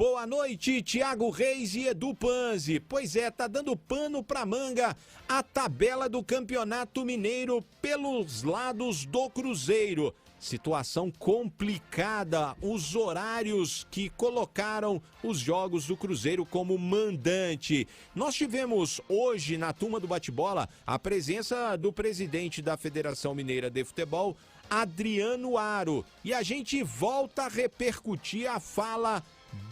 Boa noite, Thiago Reis e Edu Panzi. Pois é, tá dando pano pra manga a tabela do Campeonato Mineiro pelos lados do Cruzeiro. Situação complicada, os horários que colocaram os jogos do Cruzeiro como mandante. Nós tivemos hoje, na turma do bate-bola, a presença do presidente da Federação Mineira de Futebol, Adriano Aro. E a gente volta a repercutir a fala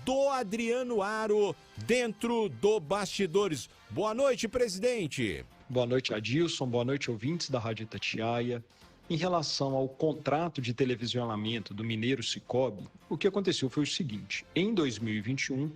do Adriano Aro dentro do Bastidores. Boa noite, presidente. Boa noite, Adilson. Boa noite, ouvintes da Rádio Itatiaia. Em relação ao contrato de televisionamento do Mineiro Cicobi, o que aconteceu foi o seguinte: em 2021,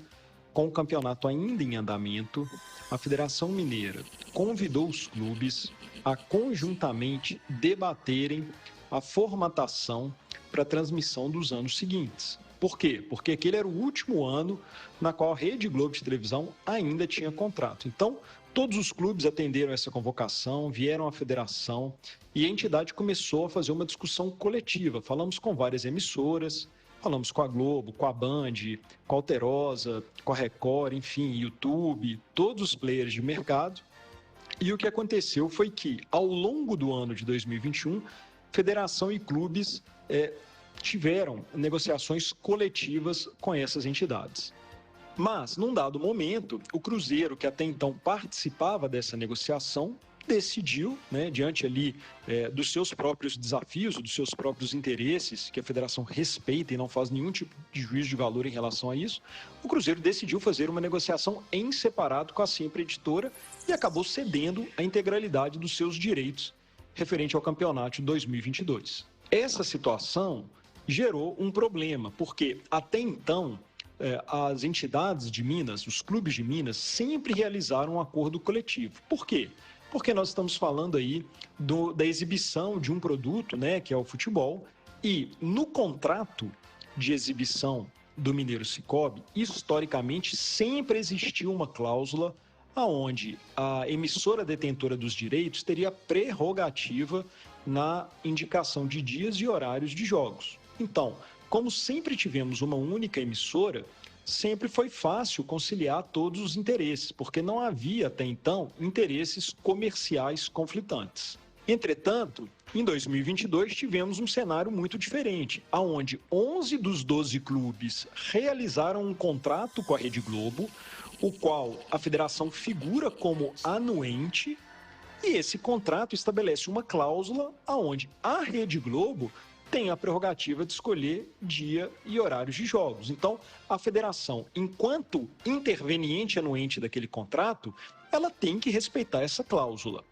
com o campeonato ainda em andamento, a Federação Mineira convidou os clubes a conjuntamente debaterem a formatação para a transmissão dos anos seguintes. Por quê? Porque aquele era o último ano na qual a Rede Globo de televisão ainda tinha contrato. Então, todos os clubes atenderam essa convocação, vieram à federação e a entidade começou a fazer uma discussão coletiva. Falamos com várias emissoras, falamos com a Globo, com a Band, com a Alterosa, com a Record, enfim, YouTube, todos os players de mercado. E o que aconteceu foi que, ao longo do ano de 2021, federação e clubes tiveram negociações coletivas com essas entidades. Mas, num dado momento, o Cruzeiro, que até então participava dessa negociação, decidiu, diante ali dos seus próprios desafios, dos seus próprios interesses, que a federação respeita e não faz nenhum tipo de juízo de valor em relação a isso, o Cruzeiro decidiu fazer uma negociação em separado com a Sempre Editora e acabou cedendo a integralidade dos seus direitos referente ao campeonato de 2022. Essa situação gerou um problema, porque até então as entidades de Minas, os clubes de Minas, sempre realizaram um acordo coletivo. Por quê? Porque nós estamos falando aí da exibição de um produto, que é o futebol, e no contrato de exibição do Mineiro Cicobi, historicamente sempre existiu uma cláusula onde a emissora detentora dos direitos teria prerrogativa na indicação de dias e horários de jogos. Então, como sempre tivemos uma única emissora, sempre foi fácil conciliar todos os interesses, porque não havia até então interesses comerciais conflitantes. Entretanto, em 2022 tivemos um cenário muito diferente, onde 11 dos 12 clubes realizaram um contrato com a Rede Globo, o qual a federação figura como anuente, e esse contrato estabelece uma cláusula onde a Rede Globo tem a prerrogativa de escolher dia e horários de jogos. Então, a federação, enquanto interveniente anuente daquele contrato, ela tem que respeitar essa cláusula.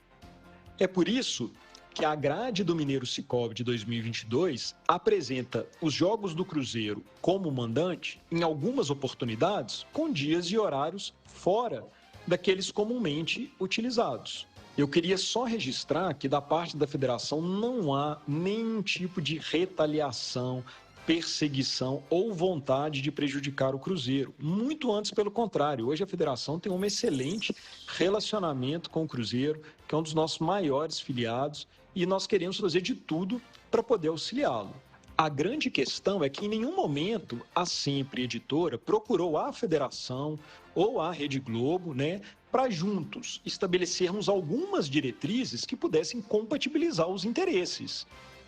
É por isso que a grade do Mineiro Cicobi de 2022 apresenta os jogos do Cruzeiro como mandante, em algumas oportunidades, com dias e horários fora daqueles comumente utilizados. Eu queria só registrar que da parte da federação não há nenhum tipo de retaliação, perseguição ou vontade de prejudicar o Cruzeiro. Muito antes, pelo contrário. Hoje a federação tem um excelente relacionamento com o Cruzeiro, que é um dos nossos maiores filiados, e nós queremos fazer de tudo para poder auxiliá-lo. A grande questão é que em nenhum momento a Sempre Editora procurou a federação ou a Rede Globo, para juntos estabelecermos algumas diretrizes que pudessem compatibilizar os interesses.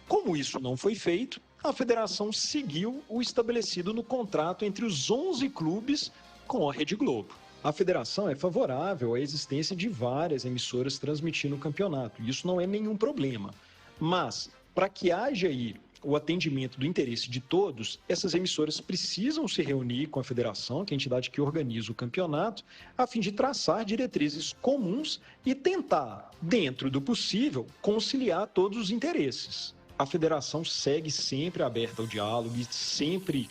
Como isso não foi feito, a federação seguiu o estabelecido no contrato entre os 11 clubes com a Rede Globo. A federação é favorável à existência de várias emissoras transmitindo o campeonato, e isso não é nenhum problema. Mas, para que haja aí o atendimento do interesse de todos, essas emissoras precisam se reunir com a federação, que é a entidade que organiza o campeonato, a fim de traçar diretrizes comuns e tentar, dentro do possível, conciliar todos os interesses. A federação segue sempre aberta ao diálogo e sempre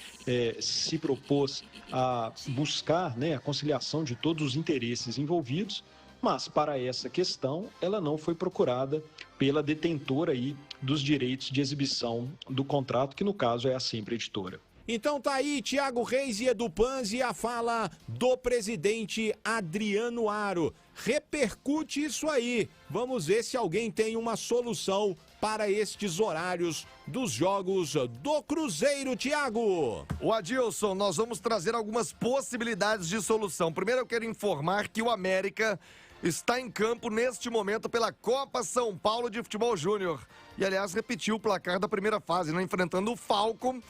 se propôs a buscar a conciliação de todos os interesses envolvidos, mas para essa questão ela não foi procurada pela detentora aí dos direitos de exibição do contrato, que no caso é a Sempre Editora. Então tá aí, Thiago Reis e Edu Panzi, a fala do presidente Adriano Aro. Repercute isso aí. Vamos ver se alguém tem uma solução para estes horários dos jogos do Cruzeiro, Thiago. O Adilson, nós vamos trazer algumas possibilidades de solução. Primeiro eu quero informar que o América está em campo neste momento pela Copa São Paulo de Futebol Júnior. E, aliás, repetiu o placar da primeira fase, né? Enfrentando o Falcon,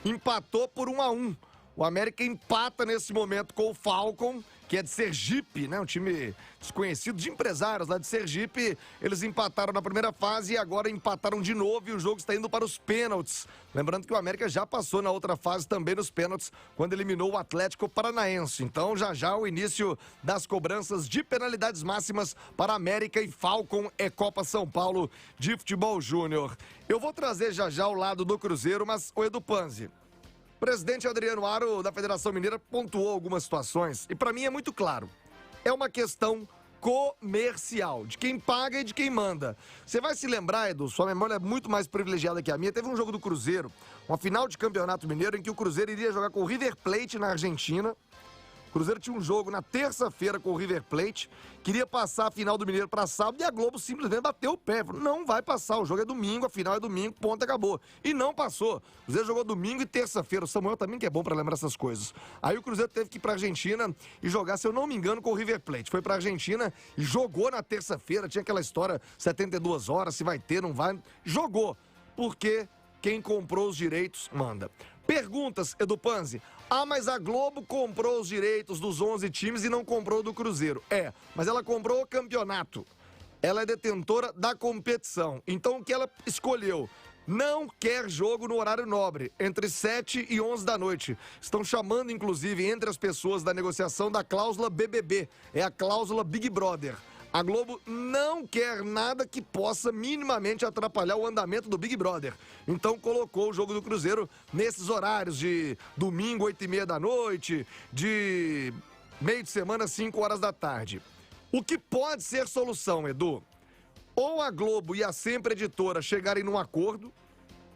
empatou por 1-1. O América empata nesse momento com o Falcon, que é de Sergipe, né? Um time desconhecido de empresários lá de Sergipe. Eles empataram na primeira fase e agora empataram de novo e o jogo está indo para os pênaltis. Lembrando que o América já passou na outra fase também nos pênaltis, quando eliminou o Atlético Paranaense. Então, já o início das cobranças de penalidades máximas para América e Falcon é Copa São Paulo de Futebol Júnior. Eu vou trazer já o lado do Cruzeiro, mas o Edu Panzi. O presidente Adriano Aro, da Federação Mineira, pontuou algumas situações e para mim é muito claro. É uma questão comercial, de quem paga e de quem manda. Você vai se lembrar, Edu, sua memória é muito mais privilegiada que a minha. Teve um jogo do Cruzeiro, uma final de Campeonato Mineiro, em que o Cruzeiro iria jogar com o River Plate na Argentina. O Cruzeiro tinha um jogo na terça-feira com o River Plate, queria passar a final do Mineiro para sábado e a Globo simplesmente bateu o pé. Falou, não vai passar, o jogo é domingo, a final é domingo, ponto, acabou. E não passou. O Cruzeiro jogou domingo e terça-feira. O Samuel também que é bom para lembrar essas coisas. Aí o Cruzeiro teve que ir para Argentina e jogar, se eu não me engano, com o River Plate. Foi para Argentina e jogou na terça-feira. Tinha aquela história, 72 horas, se vai ter, não vai. Jogou, porque quem comprou os direitos manda. Perguntas, Edu Panzi. Ah, mas a Globo comprou os direitos dos 11 times e não comprou do Cruzeiro. Mas ela comprou o campeonato. Ela é detentora da competição. Então o que ela escolheu? Não quer jogo no horário nobre, entre 7 e 11 da noite. Estão chamando, inclusive, entre as pessoas da negociação da cláusula BBB. É a cláusula Big Brother. A Globo não quer nada que possa minimamente atrapalhar o andamento do Big Brother. Então colocou o jogo do Cruzeiro nesses horários de domingo, 8h30 da noite, de meio de semana, 5 horas da tarde. O que pode ser solução, Edu? Ou a Globo e a Sempre Editora chegarem num acordo,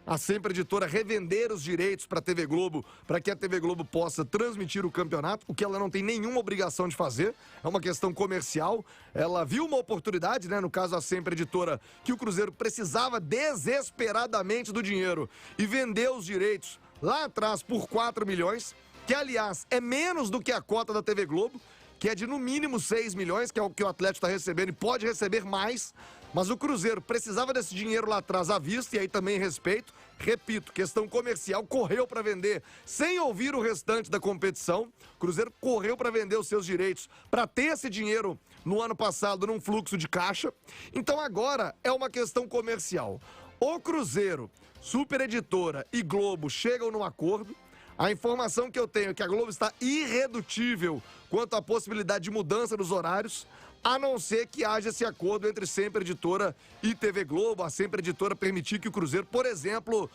a Sempre Editora revender os direitos para a TV Globo, para que a TV Globo possa transmitir o campeonato, o que ela não tem nenhuma obrigação de fazer, é uma questão comercial. Ela viu uma oportunidade, né, no caso a Sempre Editora, que o Cruzeiro precisava desesperadamente do dinheiro e vendeu os direitos lá atrás por 4 milhões, que aliás é menos do que a cota da TV Globo, que é de no mínimo 6 milhões, que é o que o Atlético está recebendo e pode receber mais. Mas o Cruzeiro precisava desse dinheiro lá atrás à vista, e aí também respeito. Repito, questão comercial, correu para vender sem ouvir o restante da competição. O Cruzeiro correu para vender os seus direitos, para ter esse dinheiro no ano passado num fluxo de caixa. Então agora é uma questão comercial. O Cruzeiro, Super Editora e Globo chegam num acordo. A informação que eu tenho é que a Globo está irredutível quanto à possibilidade de mudança dos horários, a não ser que haja esse acordo entre Sempre Editora e TV Globo, a Sempre Editora permitir que o Cruzeiro, por exemplo,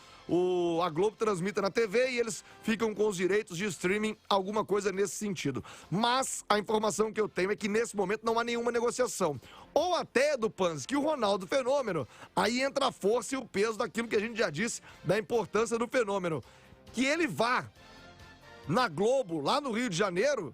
a Globo transmita na TV e eles ficam com os direitos de streaming, alguma coisa nesse sentido. Mas a informação que eu tenho é que nesse momento não há nenhuma negociação. Ou até, do Panzi, que o Ronaldo Fenômeno, aí entra a força e o peso daquilo que a gente já disse, da importância do Fenômeno. Que ele vá na Globo, lá no Rio de Janeiro,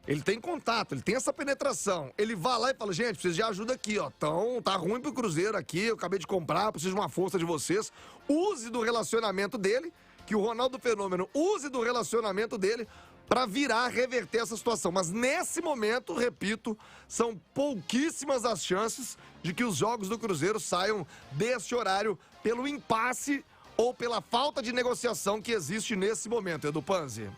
ele tem contato, ele tem essa penetração. Ele vai lá e fala, gente, preciso de ajuda aqui, ó. Então, tá ruim pro Cruzeiro aqui, eu acabei de comprar, preciso de uma força de vocês. Use do relacionamento dele, que o Ronaldo Fenômeno use do relacionamento dele para virar, reverter essa situação. Mas nesse momento, repito, são pouquíssimas as chances de que os jogos do Cruzeiro saiam desse horário pelo impasse ou pela falta de negociação que existe nesse momento, Edu Panzi.